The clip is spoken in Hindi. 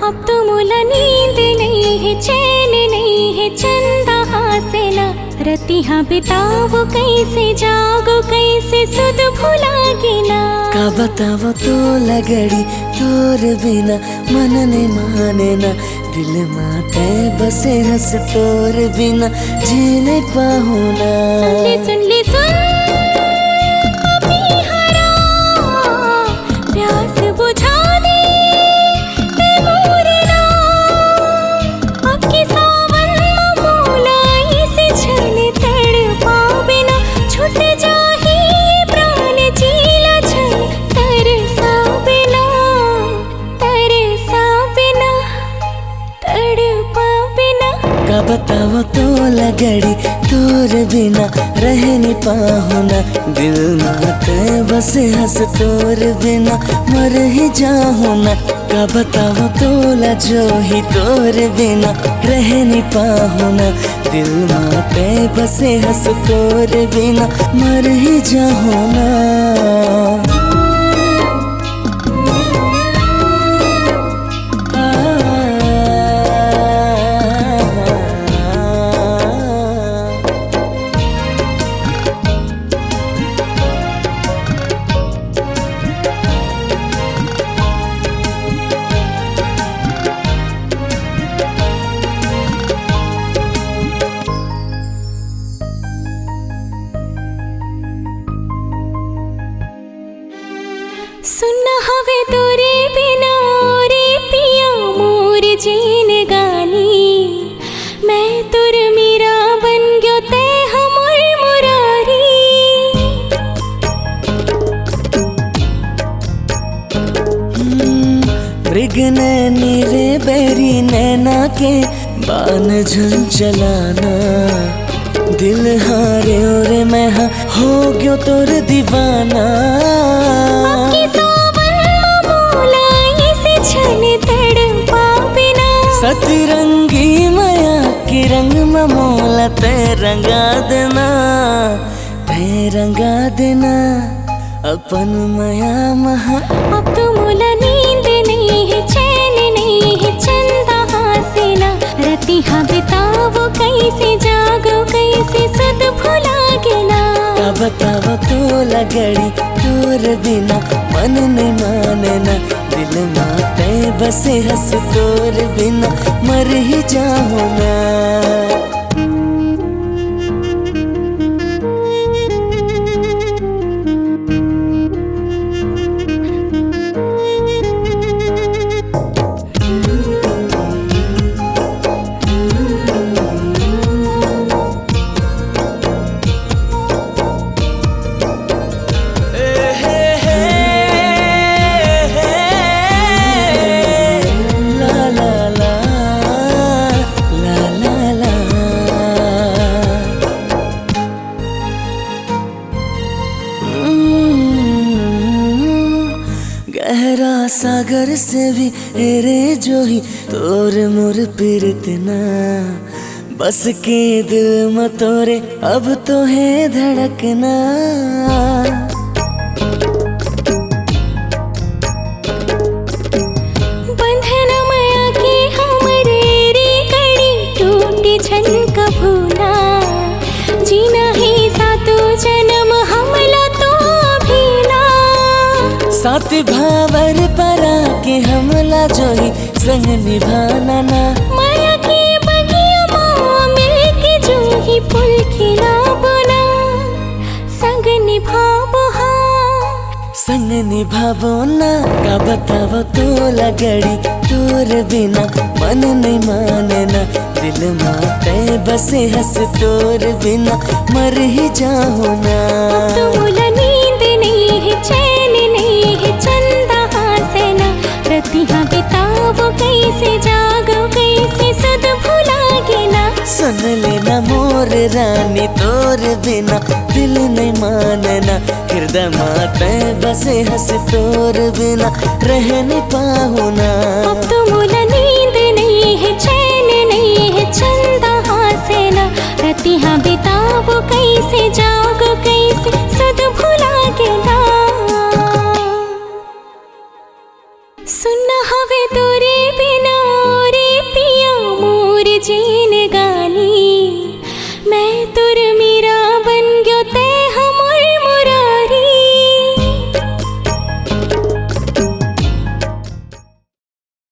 अब तो मोला नींद नहीं है, चैन नहीं है, चंदा हासेना रतिहा बितावो कैसे, जागो कैसे, सुध भुला गिना। का बतावो तो लगड़ी तोर बिना मन नहीं माने ना, दिल माते बसे हंस तोर बिना जी नहीं पाहू ना। सुन ले सुन हरा प्यास बुझा दे मोरना, अब के सावन मोलाई से छल तड़पा बिना, छूट जाही प्राण जीला छल तरसा बिना, तरसा बिना, तड़पा बिना। का बतावो तो लगड़ी तोर बिना रह नहीं पाहू ना, दिल माते बसे हंस तोर बिना मर ही जाहू ना। का बतावो तो जो ही तोर बिना रह नहीं पाहू ना, दिल माते बसे हंस तोर बिना मर ही जाहू ना। सुनना हवे तोरे बिना रे पिया मोर जीन गानी, मैं तुर मीरा बन गयो ते हमर मुरारी। मृग नैनी रे बैरी नैना के बान झुन चलाना, दिल हारे रे मैं हो गयो तोर दीवाना। सतरंगी माया के रंग में मोला ते रंगा देना, ते रंगा देना अपन माया महा। अब तो मोला नींद नहीं है, चैन नहीं है, चंदा हासेना रतिहा बितावो कैसे, जागो कैसे, सुध भुला गिना। का बतावो तो लगड़ी तोर बिना मन नहीं माने ना, दिल माते बसे हंस तोर बिना मर ही जाऊं ना। गहरा सागर से भी हेरे जो ही तोर मोर पीरतना, बस के दिल में तोरे अब तो है धड़कना। बंधन माया के हमरे रे कड़ी टूटी छन कभूना, जीना ही सातो जन्म हमला तो भीना। साथ भावर परा के हमला जो ही संग निभाना ना, माया की बगिया माँ मिल के जो ही पुल खिला बना, संग निभावो संग निभावो ना। का बतावो तो लगड़ी तोर बिना मन नहीं माने ना, दिल माते बसे हंस तोर बिना मर ही जाओ ना। अब तो मोला नींद नहीं है, चैन नहीं है, चंदा हासेना रतिहा बितावो कैसे, जागो कैसे, सुध भुला गिना। सुन लेना मोर रानी तोर बिना दिल नहीं मानना, हृदय माते बसे हंस तोर बिना रह नहीं पाहू ना। अब तो मोला नींद नहीं है, चैन नहीं है, चंदा हासेना रतिहा बितावो कैसे।